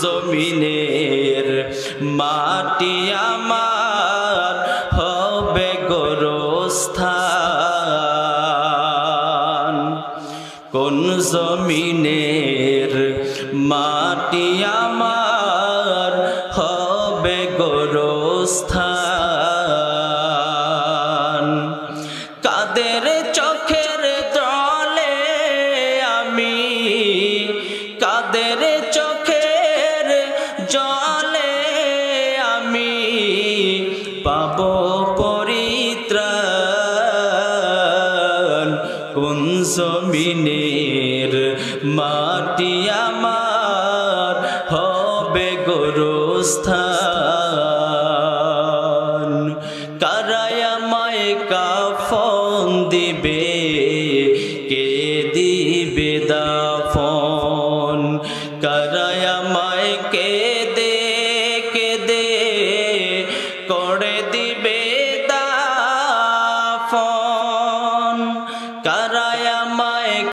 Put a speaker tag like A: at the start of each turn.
A: জমিনের মাটি আমার হবে গোরস্থান। কোন জমিনের মাটি আমার হবে গোরস্থান। কাদের চোখের জলে আমি, কাদের চোখের জলে আমি পাব পরিত্রাণ। কোন জমিনের মাটি আমার হবে গোরস্থান। কারায় আমায় কাফন দিবে, কে দিবে দাফন? কারায় আমায় কেঁদে কেঁদে করে দিবে দাফন? কারায় আমায়